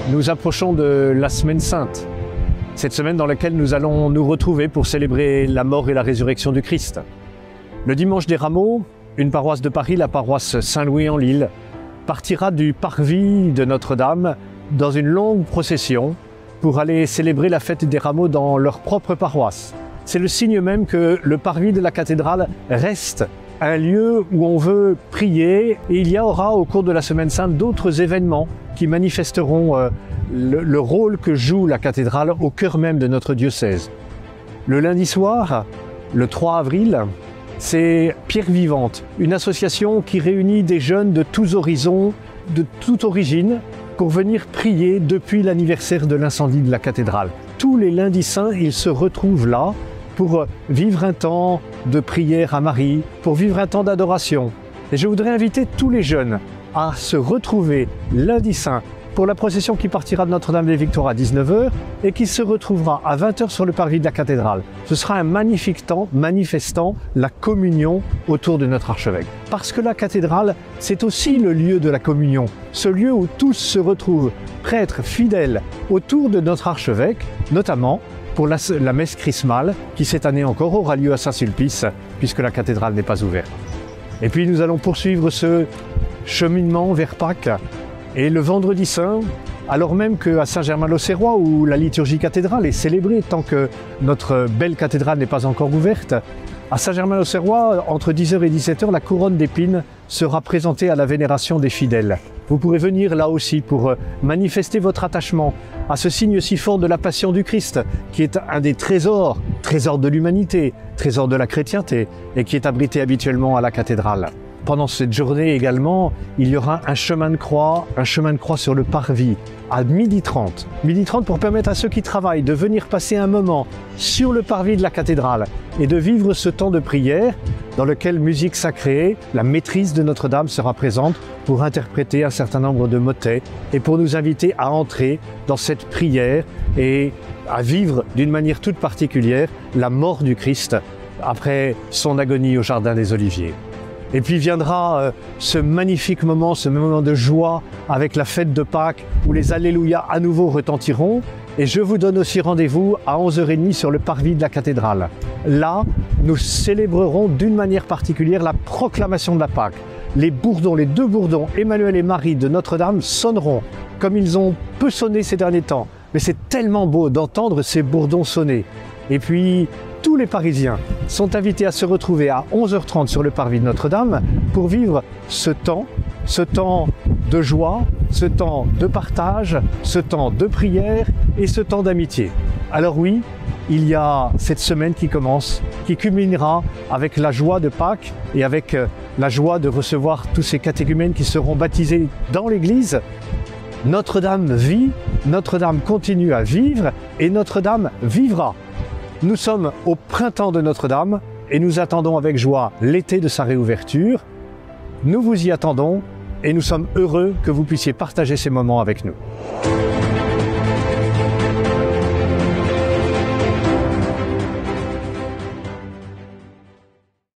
Nous approchons de la Semaine Sainte, cette semaine dans laquelle nous allons nous retrouver pour célébrer la mort et la résurrection du Christ. Le dimanche des Rameaux, une paroisse de Paris, la paroisse Saint-Louis-en-l'Île, partira du parvis de Notre-Dame dans une longue procession pour aller célébrer la fête des Rameaux dans leur propre paroisse. C'est le signe même que le parvis de la cathédrale reste un lieu où on veut prier, et il y aura au cours de la Semaine Sainte d'autres événements qui manifesteront le rôle que joue la cathédrale au cœur même de notre diocèse. Le lundi soir, le 3 avril, c'est Pierre Vivante, une association qui réunit des jeunes de tous horizons, de toute origine, pour venir prier depuis l'anniversaire de l'incendie de la cathédrale. Tous les lundis saints, ils se retrouvent là pour vivre un temps de prière à Marie, pour vivre un temps d'adoration. Et je voudrais inviter tous les jeunes à se retrouver lundi saint pour la procession qui partira de Notre-Dame-des-Victoires à 19 h et qui se retrouvera à 20 h sur le parvis de la cathédrale. Ce sera un magnifique temps manifestant la communion autour de notre archevêque. Parce que la cathédrale, c'est aussi le lieu de la communion, ce lieu où tous se retrouvent, prêtres fidèles, autour de notre archevêque, notamment pour la messe chrismale, qui cette année encore aura lieu à Saint-Sulpice, puisque la cathédrale n'est pas ouverte. Et puis nous allons poursuivre ce cheminement vers Pâques. Et le vendredi saint, alors même qu'à Saint-Germain-l'Auxerrois, où la liturgie cathédrale est célébrée tant que notre belle cathédrale n'est pas encore ouverte, à Saint-Germain-l'Auxerrois, entre 10 h et 17 h, la couronne d'épines sera présentée à la vénération des fidèles. Vous pourrez venir là aussi pour manifester votre attachement à ce signe si fort de la passion du Christ, qui est un des trésors de l'humanité, trésor de la chrétienté, et qui est abrité habituellement à la cathédrale. Pendant cette journée également, il y aura un chemin de croix sur le parvis à 12h30. 12h30 pour permettre à ceux qui travaillent de venir passer un moment sur le parvis de la cathédrale et de vivre ce temps de prière dans lequel musique sacrée, la maîtrise de Notre-Dame sera présente pour interpréter un certain nombre de motets et pour nous inviter à entrer dans cette prière et à vivre d'une manière toute particulière la mort du Christ après son agonie au Jardin des Oliviers. Et puis viendra ce magnifique moment, ce moment de joie avec la fête de Pâques où les Alléluia à nouveau retentiront. Et je vous donne aussi rendez-vous à 11 h 30 sur le parvis de la cathédrale. Là, nous célébrerons d'une manière particulière la proclamation de la Pâque. Les bourdons, les deux bourdons, Emmanuel et Marie de Notre-Dame, sonneront comme ils ont peu sonné ces derniers temps. Mais c'est tellement beau d'entendre ces bourdons sonner. Et puis, tous les Parisiens sont invités à se retrouver à 11 h 30 sur le parvis de Notre-Dame pour vivre ce temps de joie, ce temps de partage, ce temps de prière et ce temps d'amitié. Alors oui, il y a cette semaine qui commence, qui culminera avec la joie de Pâques et avec la joie de recevoir tous ces catéchumènes qui seront baptisés dans l'Église. Notre-Dame vit, Notre-Dame continue à vivre et Notre-Dame vivra. Nous sommes au printemps de Notre-Dame et nous attendons avec joie l'été de sa réouverture. Nous vous y attendons et nous sommes heureux que vous puissiez partager ces moments avec nous.